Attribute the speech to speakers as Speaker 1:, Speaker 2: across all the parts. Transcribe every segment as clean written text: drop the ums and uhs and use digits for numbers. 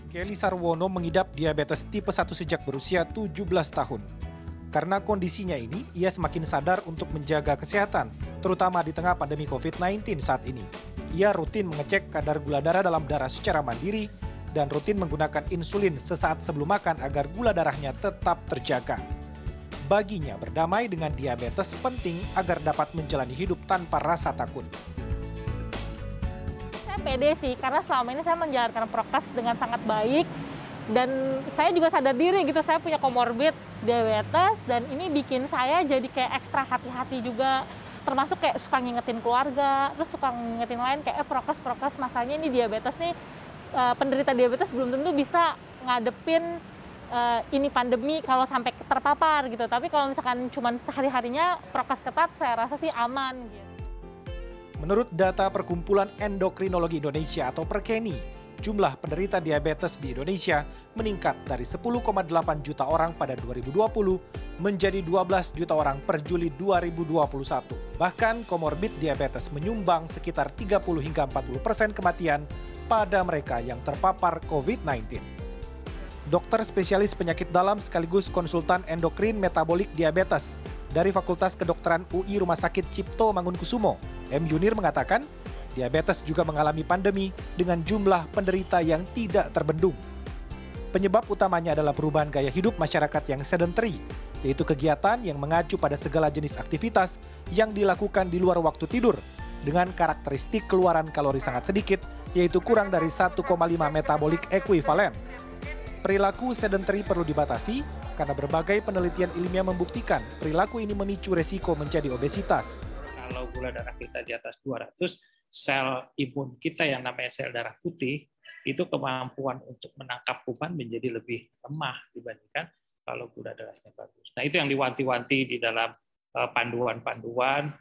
Speaker 1: Kelly Sarwono mengidap diabetes tipe 1 sejak berusia 17 tahun. Karena kondisinya ini, ia semakin sadar untuk menjaga kesehatan, terutama di tengah pandemi COVID-19 saat ini. Ia rutin mengecek kadar gula darah dalam darah secara mandiri dan rutin menggunakan insulin sesaat sebelum makan agar gula darahnya tetap terjaga. Baginya, berdamai dengan diabetes penting agar dapat menjalani hidup tanpa rasa takut.
Speaker 2: Saya pede sih, karena selama ini saya menjalankan prokes dengan sangat baik. Dan saya juga sadar diri gitu, saya punya komorbid diabetes. Dan ini bikin saya jadi kayak ekstra hati-hati juga. Termasuk kayak suka ngingetin keluarga, terus suka ngingetin lain kayak prokes, masanya ini diabetes nih, penderita diabetes belum tentu bisa ngadepin ini pandemi kalau sampai terpapar gitu. Tapi kalau misalkan cuma sehari-harinya prokes ketat, saya rasa sih aman gitu.
Speaker 1: Menurut data Perkumpulan Endokrinologi Indonesia atau Perkeni, jumlah penderita diabetes di Indonesia meningkat dari 10,8 juta orang pada 2020 menjadi 12 juta orang per Juli 2021. Bahkan komorbid diabetes menyumbang sekitar 30 hingga 40% kematian pada mereka yang terpapar COVID-19. Dokter spesialis penyakit dalam sekaligus konsultan endokrin metabolik diabetes dari Fakultas Kedokteran UI Rumah Sakit Cipto Mangunkusumo, M. Yunir mengatakan, diabetes juga mengalami pandemi dengan jumlah penderita yang tidak terbendung. Penyebab utamanya adalah perubahan gaya hidup masyarakat yang sedentary, yaitu kegiatan yang mengacu pada segala jenis aktivitas yang dilakukan di luar waktu tidur, dengan karakteristik keluaran kalori sangat sedikit, yaitu kurang dari 1,5 metabolic equivalent. Perilaku sedentary perlu dibatasi karena berbagai penelitian ilmiah membuktikan perilaku ini memicu resiko menjadi obesitas.
Speaker 3: Kalau gula darah kita di atas 200, sel imun kita yang namanya sel darah putih, itu kemampuan untuk menangkap kuman menjadi lebih lemah dibandingkan kalau gula darahnya bagus. Nah, itu yang diwanti-wanti di dalam panduan-panduan,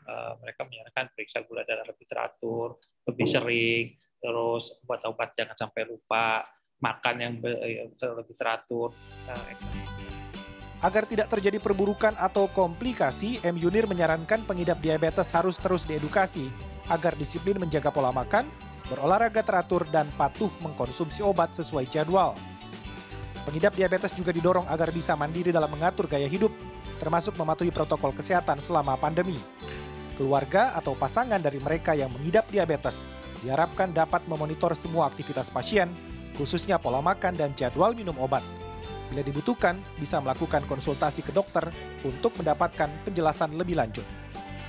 Speaker 3: mereka menyarankan periksa gula darah lebih teratur, lebih sering, terus obat-obat jangan sampai lupa, makan yang lebih teratur.
Speaker 1: Agar tidak terjadi perburukan atau komplikasi, M. Yunir menyarankan pengidap diabetes harus terus diedukasi agar disiplin menjaga pola makan, berolahraga teratur, dan patuh mengkonsumsi obat sesuai jadwal. Pengidap diabetes juga didorong agar bisa mandiri dalam mengatur gaya hidup, termasuk mematuhi protokol kesehatan selama pandemi. Keluarga atau pasangan dari mereka yang mengidap diabetes diharapkan dapat memonitor semua aktivitas pasien, khususnya pola makan dan jadwal minum obat. Bila dibutuhkan, bisa melakukan konsultasi ke dokter untuk mendapatkan penjelasan lebih lanjut.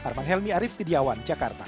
Speaker 1: Arman Helmi, Arief Tidiawan, Jakarta.